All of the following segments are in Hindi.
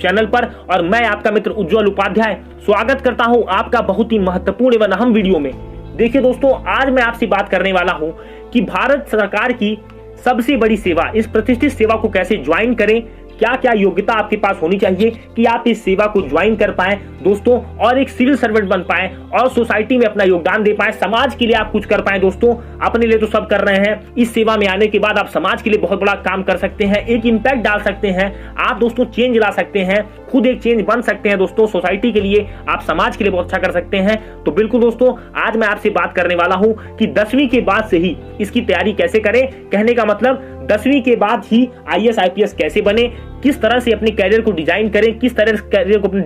चैनल पर और मैं आपका मित्र उज्जवल उपाध्याय स्वागत करता हूं आपका बहुत ही महत्वपूर्ण एवं अहम वीडियो में। देखिए दोस्तों, आज मैं आपसे बात करने वाला हूं कि भारत सरकार की सबसे बड़ी सेवा, इस प्रतिष्ठित सेवा को कैसे ज्वाइन करें, क्या क्या योग्यता आपके पास होनी चाहिए कि आप इस सेवा को ज्वाइन कर पाएं दोस्तों, और एक सिविल सर्वेंट बन पाएं और सोसाइटी में अपना योगदान दे पाएं, समाज के लिए आप कुछ कर पाएं। दोस्तों, अपने लिए तो सब कर रहे हैं, इस सेवा में आने के बाद आप समाज के लिए बहुत बड़ा काम कर सकते हैं, एक इंपैक्ट डाल सकते हैं आप दोस्तों, चेंज ला सकते हैं, खुद एक चेंज बन सकते हैं दोस्तों, सोसाइटी के लिए, आप समाज के लिए बहुत अच्छा कर सकते हैं। तो बिल्कुल दोस्तों, आज मैं आपसे बात करने वाला हूं कि 10वीं के बाद से ही इसकी तैयारी कैसे करें। कहने का मतलब 10वीं के बाद ही IAS IPS कैसे बने, किस तरह से अपने कैरियर को डिजाइन करें, किस तरह से कैरियर को अपनी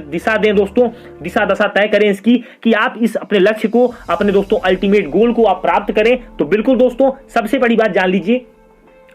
दिशा दें दोस्तों, दिशा दशा तय करें इसकी कि आप इस अपने लक्ष्य को, अपने दोस्तों अल्टीमेट गोल को आप प्राप्त करें। तो बिल्कुल दोस्तों, सबसे बड़ी बात जान लीजिए,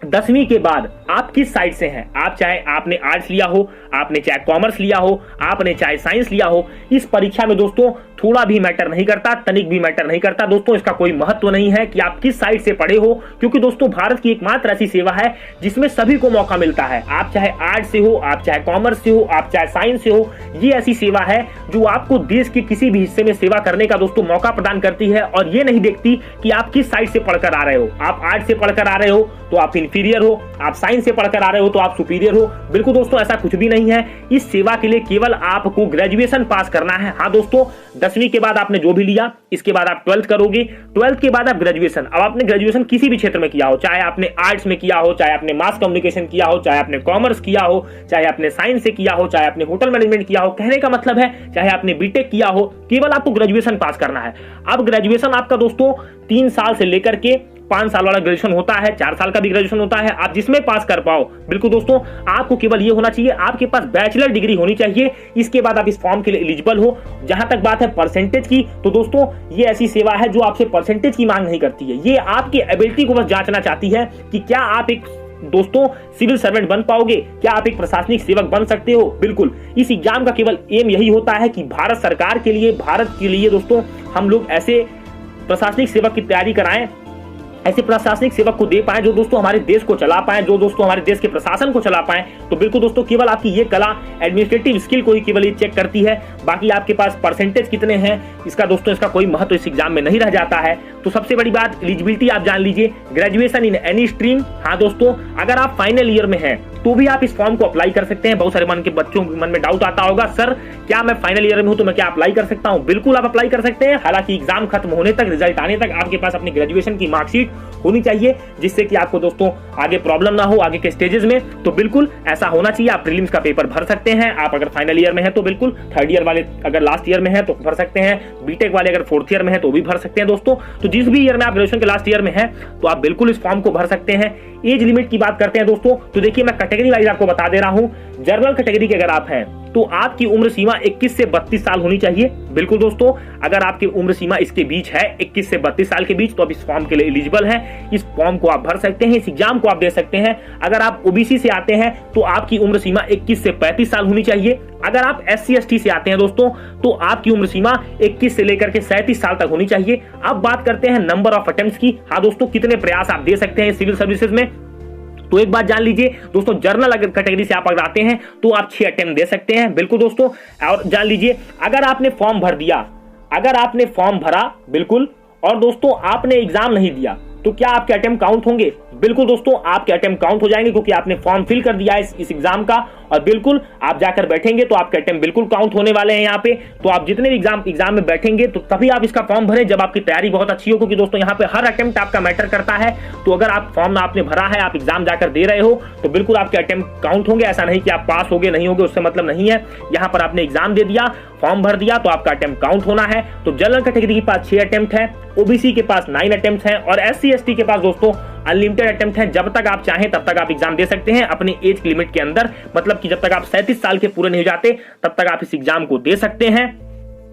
10वीं के बाद आप किस साइड से हैं, आप चाहे आपने आर्ट्स लिया हो, आपने चाहे कॉमर्स लिया हो, आपने चाहे साइंस लिया हो, इस परीक्षा में दोस्तों थोड़ा भी मैटर नहीं करता, तनिक भी मैटर नहीं करता दोस्तों। इसका कोई महत्व नहीं है कि आप किस साइड से पढ़े हो, क्योंकि दोस्तों भारत की एकमात्र ऐसी सेवा है जिसमें सभी को मौका मिलता है। आप चाहे आर्ट्स से हो, आप चाहे कॉमर्स से हो, आप चाहे साइंस से हो, ये ऐसी सेवा है जो आपको देश के किसी भी हिस्से में सेवा करने का दोस्तों मौका प्रदान करती है, और ये नहीं देखती कि आप किस साइड से पढ़कर आ रहे हो। आप आर्ट्स से पढ़कर आ रहे हो तो आप इंफीरियर हो, आप साइंस से पढ़कर आ रहे हो तो आप सुपीरियर हो। बिल्कुल दोस्तों, ऐसा कुछ भी नहीं है। इस सेवा के लिए केवल आपको ग्रेजुएशन पास करना है। हाँ दोस्तों, 10वीं के बाद आपने जो भी लिया, इसके बाद आप 12th करोगे, 12th के बाद आप ग्रेजुएशन। अब आपने ग्रेजुएशन किसी भी क्षेत्र में किया हो, चाहे आपने आर्ट्स में किया हो, चाहे आपने मास कम्युनिकेशन किया हो, चाहे आपने कॉमर्स किया हो, चाहे आपने साइंस से किया हो, चाहे आपने होटल मैनेजमेंट किया हो, कहने का मतलब है चाहे आपने बीटेक किया हो, केवल आपको ग्रेजुएशन पास करना है। अब ग्रेजुएशन आपका दोस्तों 3 साल से लेकर के 5 साल वाला ग्रेजुएशन होता है, 4 साल का भी ग्रेजुएशन होता है, आप जिसमें पास कर पाओ। बिल्कुल दोस्तों, आपको केवल ये होना चाहिए, आपके पास बैचलर डिग्री होनी चाहिए, इसके बाद आप इस फॉर्म के लिए एलिजिबल हो। जहां तक बात है परसेंटेज की, तो दोस्तों ये ऐसी सेवा है जो आपसे परसेंटेज की मांग नहीं करती है, ये आपकी एबिलिटी को बस जांचना चाहती है कि क्या आप एक दोस्तों सिविल सर्वेंट बन पाओगे, क्या आप एक प्रशासनिक सेवक बन सकते हो। बिल्कुल, इस एग्जाम का केवल एम यही होता है कि भारत सरकार के लिए, भारत के लिए दोस्तों हम लोग ऐसे प्रशासनिक सेवक की तैयारी कराएं, ऐसे प्रशासनिक सेवक को दे पाए जो दोस्तों हमारे देश को चला पाए, जो दोस्तों हमारे देश के प्रशासन को चला पाए। तो बिल्कुल दोस्तों, केवल आपकी ये कला, एडमिनिस्ट्रेटिव स्किल को ही केवल ये चेक करती है, बाकी आपके पास परसेंटेज कितने हैं इसका दोस्तों इसका कोई महत्व इस एग्जाम में नहीं रह जाता है। तो सबसे बड़ी बात, एलिजिबिलिटी आप जान लीजिए, ग्रेजुएशन इन एनी स्ट्रीम। हाँ दोस्तों, अगर आप फाइनल ईयर में हैं तो भी आप इस फॉर्म को अप्लाई कर सकते हैं। बहुत सारे मन के बच्चों के मन में डाउट आता होगा, सर क्या मैं फाइनल ईयर में हूं तो मैं क्या अप्लाई कर सकता हूं? बिल्कुल आप अप्लाई कर सकते हैं। हालांकि एग्जाम खत्म होने तक, रिजल्ट आने तक आपके पास अपनी ग्रेजुएशन की मार्कशीट होनी चाहिए, जिससे कि आपको दोस्तों आगे प्रॉब्लम ना हो आगे के स्टेजेस में। तो बिल्कुल ऐसा होना चाहिए। आप प्रीलिम्स का पेपर भर सकते हैं, आप अगर फाइनल ईयर में है तो बिल्कुल, 3rd ईयर वाले अगर लास्ट ईयर में है तो भर सकते हैं, बीटेक वाले अगर 4th ईयर में है तो भी भर सकते हैं दोस्तों। तो जिस भी ईयर में आप ग्रेजुएशन के लास्ट ईयर में है तो आप बिल्कुल इस फॉर्म को भर सकते हैं। एज लिमिट की बात करते हैं दोस्तों, तो देखिए मैं कैटेगरी वाइज आपको बता दे रहा हूं। जनरल कैटेगरी के अगर आप हैं तो आपकी उम्र सीमा 21 से 32 साल होनी चाहिए। बिल्कुल दोस्तों, अगर आपकी उम्र सीमा इसके बीच है, 21 से 32 साल के बीच, तो आप इस फॉर्म के लिए एलिजिबल हैं। इस फॉर्म को आप भर सकते हैं, इस एग्जाम को आप दे सकते हैं। अगर आप ओबीसी से आते हैं तो आपकी उम्र सीमा 21 से 35 साल होनी चाहिए। अगर आप SC ST से आते हैं दोस्तों तो आपकी उम्र सीमा 21 से लेकर के 37 साल तक होनी चाहिए। अब बात करते हैं नंबर ऑफ अटेम्प्ट्स की। हाँ दोस्तों, कितने प्रयास आप दे सकते हैं सिविल सर्विसेज में। तो एक बात जान लीजिए दोस्तों, जर्नल अगर कैटेगरी से आप अगर आते हैं तो आप 6 अटेम्प्ट दे सकते हैं। बिल्कुल दोस्तों, और जान लीजिए अगर आपने फॉर्म भर दिया, अगर आपने फॉर्म भरा बिल्कुल, और दोस्तों आपने एग्जाम नहीं दिया, तो क्या आपके अटेम्प्ट काउंट होंगे? बिल्कुल दोस्तों, आपके अटेम्प्ट काउंट हो जाएंगे, क्योंकि आपने फॉर्म फिल कर दिया है इस एग्जाम का, और बिल्कुल आप जाकर बैठेंगे तो आपके अटेम्प्ट बिल्कुल काउंट होने वाले हैं यहाँ पे। तो आप जितने भी एग्जाम में बैठेंगे तो तभी आप इसका फॉर्म भरें जब आपकी तैयारी बहुत अच्छी हो, क्योंकि दोस्तों यहाँ पे हर अटेम्प्ट आपका मैटर करता है। तो अगर आप फॉर्म आपने भरा है, आप एग्जाम जाकर दे रहे हो, तो बिल्कुल आपके अटेम्प्ट काउंट होंगे। ऐसा नहीं कि आप पास हो गए नहीं होगे, उससे मतलब नहीं है। यहाँ पर आपने एग्जाम दे दिया, फॉर्म भर दिया, तो आपका अटेम्प्ट काउंट होना है। तो जनरल कैटेगरी के पास 6 अटेम्प्ट है, ओबीसी के पास 9 अटेम्प्ट हैं, और SC ST के पास दोस्तों अनलिमिटेड अटेम्प्ट है। जब तक आप चाहें तब तक आप एग्जाम दे सकते हैं अपनी एज लिमिट के अंदर, मतलब कि जब तक आप 37 साल के पूरे नहीं हो जाते तब तक आप इस एग्जाम को दे सकते हैं।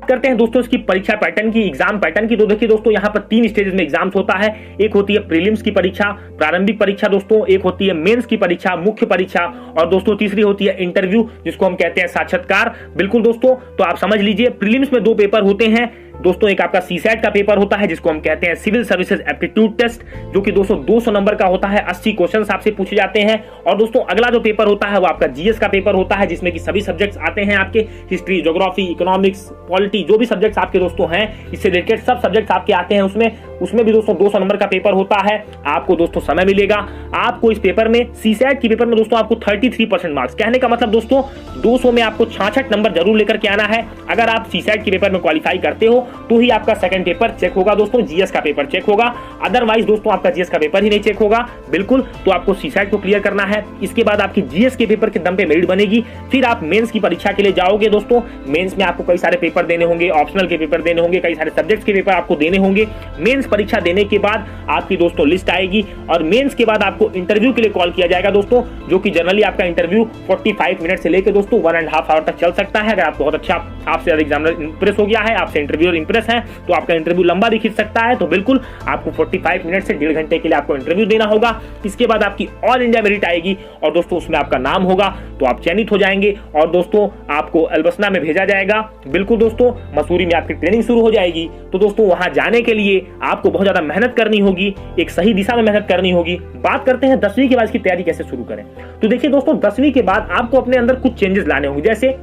करते हैं दोस्तों इसकी परीक्षा पैटर्न की, एग्जाम पैटर्न की। तो देखिए दोस्तों, यहाँ पर 3 स्टेजेस में एग्जाम्स होता है। एक होती है प्रीलिम्स की परीक्षा, प्रारंभिक परीक्षा दोस्तों, एक होती है मेंस की परीक्षा, मुख्य परीक्षा, और दोस्तों तीसरी होती है इंटरव्यू, जिसको हम कहते हैं साक्षात्कार। बिल्कुल दोस्तों, तो आप समझ लीजिए प्रीलिम्स में 2 पेपर होते हैं, दोस्तों एक आपका सीसैट का पेपर होता है जिसको हम कहते हैं सिविल सर्विसेज एप्टीट्यूड टेस्ट, जो कि दोस्तों 200 नंबर का होता है। 80 क्वेश्चन आपसे पूछे जाते हैं। और दोस्तों अगला जो पेपर होता है वो आपका जीएस का पेपर होता है, जिसमें कि सभी सब्जेक्ट्स आते हैं आपके, हिस्ट्री, ज्योग्राफी, इकोनॉमिक्स, पॉलिटी, जो भी सब्जेक्ट्स आपके दोस्तों हैं इससे रिलेटेड सब सब्जेक्ट्स आपके आते हैं उसमें भी दोस्तों 200 नंबर का पेपर होता है। आपको दोस्तों समय मिलेगा। आपको इस पेपर में सीसैट के पेपर में दोस्तों आपको 33% मार्क्स, कहने का मतलब दोस्तों 200 में आपको 66 नंबर जरूर लेकर के आना है। अगर आप सीसैट के पेपर में क्वालिफाई करते हो तो ही आपका सेकंड पेपर चेक होगा दोस्तों, जीएस का पेपर चेक होगा। अदरवाइज दोस्तों आपका जीएस का पेपर ही नहीं चेक होगा बिल्कुल। तो आपको सीसैट को क्लियर करना है। इसके बाद आपकी जीएस के पेपर के दम पे मेरिट बनेगी। फिर आप मेंस की परीक्षा के लिए जाओगे दोस्तों। मेंस में आपको कई सारे पेपर देने होंगे, ऑप्शनल के पेपर देने होंगे, कई सारे सब्जेक्ट्स के पेपर आपको देने होंगे। मेंस परीक्षा देने के बाद आपकी दोस्तों लिस्ट आएगी और मेंस के बाद आपको इंटरव्यू के लिए कॉल किया जाएगा दोस्तों, जो कि जनरली आपका इंटरव्यू 45 मिनट से लेकर दोस्तों 1.5 आवर तक चल सकता है। अगर आप बहुत अच्छा, आपसे एग्जामिनर इंप्रेस हो गया है, आपसे इंटरव्यूअर इंप्रेस है, तो आपका इंटरव्यू लंबा भी खिंच सकता है। तो बिल्कुल आपको 45 मिनट से 1.5 घंटे के लिए आपको इंटरव्यू देना होगा। इसके बाद आपकी ऑल इंडिया मेरिट आएगी और दोस्तों उसमें आपका नाम होगा, तो आप चयनित हो जाएंगे और दोस्तों आपको अल्बसना में भेजा जाएगा। बिल्कुल दोस्तों मसूरी में आपकी ट्रेनिंग शुरू हो जाएगी। तो दोस्तों वहां जाने के लिए आपको बहुत ज्यादा मेहनत करनी होगी, एक सही दिशा में मेहनत करनी होगी। बात करते हैं 10वीं के बाद इसकी तैयारी कैसे शुरू करें। तो देखिए दोस्तों 10वीं के बाद आपको अपने अंदर कुछ चेंजेस लाने होंगे। जैसे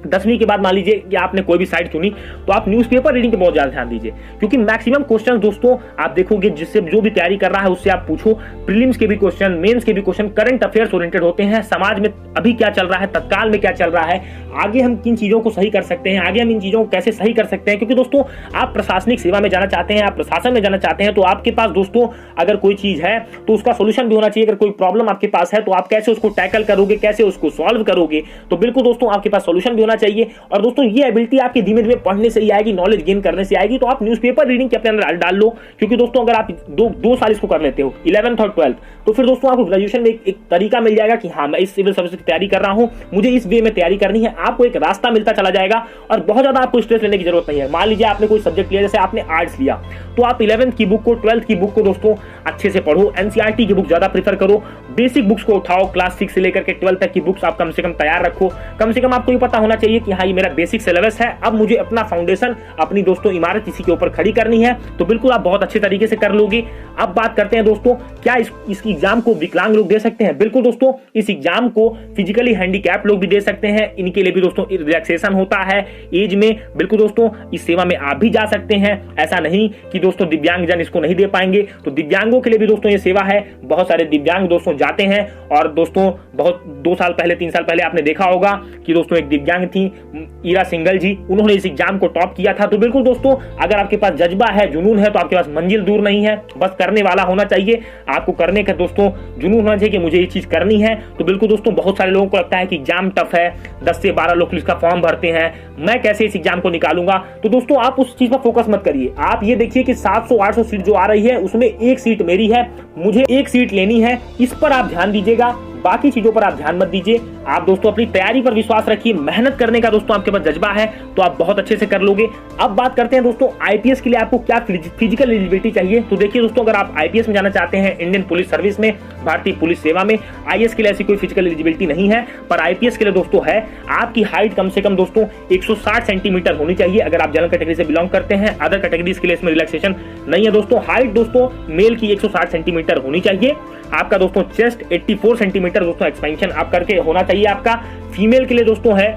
10वीं के बाद मान लीजिए कि आपने कोई भी साइट चुनी, तो आप न्यूज़पेपर रीडिंग पे बहुत ज्यादा ध्यान दीजिए, क्योंकि मैक्सिमम क्वेश्चन दोस्तों आप देखोगे जिससे जो भी तैयारी कर रहा है उससे आप पूछो। प्रीलिम्स के भी क्वेश्चन, मेंस के भी क्वेश्चन करंट अफेयर्स ओरिएंटेड होते हैं। समाज में अभी क्या चल रहा है, तत्काल में क्या चल रहा है, आगे हम किन चीजों को सही कर सकते हैं, आगे हम इन चीजों को कैसे सही कर सकते हैं। क्योंकि दोस्तों आप प्रशासनिक सेवा में जाना चाहते हैं, आप प्रशासन में जाना चाहते हैं, तो आपके पास दोस्तों अगर कोई चीज है तो उसका सोल्यूशन भी होना चाहिए। अगर कोई प्रॉब्लम आपके पास है तो आप कैसे उसको टैकल करोगे, कैसे उसको सॉल्व करोगे, तो बिल्कुल दोस्तों आपके पास सोल्यूशन भी होना चाहिए। और दोस्तों ये एबिलिटी आपकी धीमे धीमे पढ़ने से ही आएगी, नॉलेज गेन करने से आएगी। तो आप न्यूज़पेपर रीडिंग के अपने अंदर डाल लो, क्योंकि दोस्तों अगर आप दो साल इसको कर लेते हो 11th और 12th, तो फिर दोस्तों आपको ग्रेजुएशन में एक तरीका मिल जाएगा कि हाँ मैं इस सिविल सर्विस की तैयारी कर रहा हूं, मुझे इस वे में तैयारी करनी है। आपको एक रास्ता मिलता चला जाएगा और बहुत ज्यादा आपको स्ट्रेस लेने की जरूरत नहीं है। मान लीजिए आपने कोई सब्जेक्ट लिया, जैसे आपने आर्ट्स लिया, तो आप 11th की बुक को, 12th की बुक को दोस्तों अच्छे से पढ़ो। एनसीईआरटी की बुक ज्यादा प्रीफर करो, बेसिक बुक्स को उठाओ। क्लास 6 से लेकर के 12th तक की बुक्स आप कम से कम तैयार रखो। कम से कम आपको ये पता होना चाहिए कि हाँ ये मेरा बेसिक सिलेबस है, अब मुझे अपना फाउंडेशन, अपनी दोस्तों इमारत इसी के ऊपर खड़ी करनी है। तो बिल्कुल आप बहुत अच्छे तरीके से कर लोगे। अब बात करते हैं दोस्तों, क्या इस एग्जाम को विकलांग लोग दे सकते हैं? बिल्कुल दोस्तों, इस एग्जाम को फिजिकली हैंडीकैप लोग भी दे सकते हैं। इनके लिए भी दोस्तों रिलैक्सेशन होता है एज में। बिल्कुल दोस्तों इस सेवा में आप भी जा सकते हैं। ऐसा नहीं कि दोस्तों दिव्यांग जन इसको नहीं दे पाएंगे, तो दिव्यांगों के लिए भी दोस्तों ये सेवा है। बहुत सारे दिव्यांग दोस्तों जाते हैं। और दोस्तों बहुत 2 साल पहले, 3 साल पहले आपने देखा होगा कि दोस्तों एक दिव्यांग थी ईरा सिंगल जी, उन्होंने इस एग्जाम को टॉप किया था। तो बिल्कुल दोस्तों अगर आपके पास जज्बा है, जुनून है, तो आपके पास मंजिल दूर नहीं है, बस करने वाला होना चाहिए। आपको करने का दोस्तों जुनून होना चाहिए कि मुझे ये चीज करनी है। तो बिल्कुल दोस्तों बहुत सारे लोगों को लगता है कि एग्जाम टफ है, 10 से 12 लोग इसका फॉर्म भरते हैं, मैं कैसे इस एग्जाम को निकालूंगा। तो दोस्तों आप उस चीज पर फोकस मत करिए। आप ये देखिए कि 700-800 सीट जो आ रही है उसमें एक सीट मेरी है, मुझे एक सीट लेनी है, इस पर आप ध्यान दीजिएगा। बाकी चीजों पर आप ध्यान मत दीजिए। आप दोस्तों अपनी तैयारी पर विश्वास रखिए, मेहनत करने का दोस्तों आपके पास जज्बा है तो आप बहुत अच्छे से कर लोगे। अब बात करते हैं दोस्तों आईपीएस के लिए आपको क्या फिजिकल एलिजिबिलिटी चाहिए। तो देखिए दोस्तों अगर आप आईपीएस में जाना चाहते हैं, इंडियन पुलिस सर्विस में, भारतीय पुलिस सेवा में, आईएएस के लिए ऐसी कोई फिजिकल एलिजिबिलिटी नहीं है, पर आईपीएस के लिए दोस्तों है। आपकी हाइट कम से कम दोस्तों 160 सेंटीमीटर होनी चाहिए अगर आप जनरल कैटेगरी से बिलोंग करते हैं। अदर कैटेगरीज के लिए इसमें रिलैक्सेशन नहीं है दोस्तों। हाइट दोस्तों मेल की 160 सेंटीमीटर होनी चाहिए। आपका दोस्तों चेस्ट 84 सेंटीमीटर दोस्तों एक्सपेंशन आप करके होना चाहिए आपका। फीमेल के लिए दोस्तों है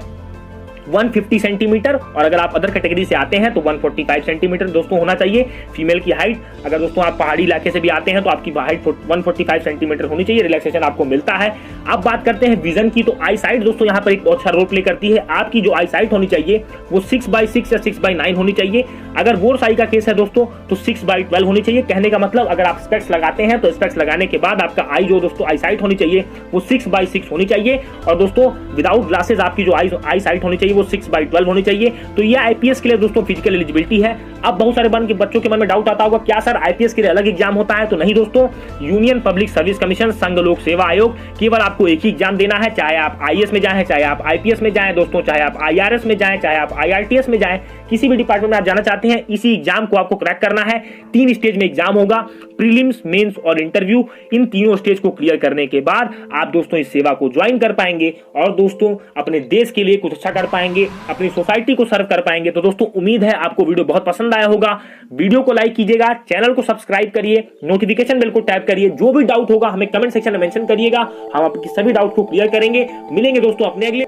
150 सेंटीमीटर, और अगर आप अदर कैटेगरी से आते हैं तो 145 सेंटीमीटर दोस्तों होना चाहिए फीमेल की हाइट। अगर दोस्तों आप पहाड़ी इलाके से भी आते हैं तो आपकी हाइट 145 सेंटीमीटर होनी चाहिए, रिलैक्सेशन आपको मिलता है। अब बात करते हैं विजन की, तो आई साइट दोस्तों यहाँ पर एक बहुत अच्छा रोल प्ले करती है। आपकी जो आई साइट होनी चाहिए वो 6/6 या 6/9 होनी चाहिए। अगर बोर्स आई का केस है दोस्तों तो 6/12 होनी चाहिए। कहने का मतलब अगर आप स्पेक्स लगाते हैं तो स्पेक्स लगाने के बाद आपका आई जो दोस्तों आई साइट होनी चाहिए वो 6/6 होनी चाहिए। और दोस्तों विदाउट ग्लासेस आपकी जो आई साइट होनी चाहिए वो 6/12 होनी चाहिए। तो ये आईपीएस के लिए दोस्तों फिजिकल एलिजिबिलिटी है। अब बहुत सारे बच्चों के मन में डाउट आता होगा, क्या सर आईपीएस के लिए अलग एग्जाम होता है? तो नहीं दोस्तों, यूनियन पब्लिक सर्विस कमीशन, संघ लोक सेवा आयोग, केवल आपको एक ही एग्जाम देना है। चाहे आप आईएएस में जाएं, चाहे आप आईपीएस में जाएं दोस्तों, चाहे आप आईआरएस में जाएं, चाहे आप आईआरटीएस में जाएं, किसी भी डिपार्टमेंट में आप जाना चाहते हैं, इसी एग्जाम को आपको क्रैक करना है। 3 स्टेज में एग्जाम होगा, प्रीलिम्स, मेंस और इंटरव्यू। इन तीनों स्टेज को क्लियर करने के बाद आप दोस्तों इस सेवा को ज्वाइन कर पाएंगे और दोस्तों अपने देश के लिए कुछ अच्छा कर पाएंगे। पाएंगे, अपनी सोसाइटी को सर्व कर पाएंगे। तो दोस्तों उम्मीद है आपको वीडियो बहुत पसंद आया होगा। वीडियो को लाइक कीजिएगा, चैनल को सब्सक्राइब करिए, नोटिफिकेशन बेल को टैप करिए। जो भी डाउट होगा हमें कमेंट सेक्शन में मेंशन करिएगा, हम आपकी सभी डाउट को क्लियर करेंगे। मिलेंगे दोस्तों अपने अगले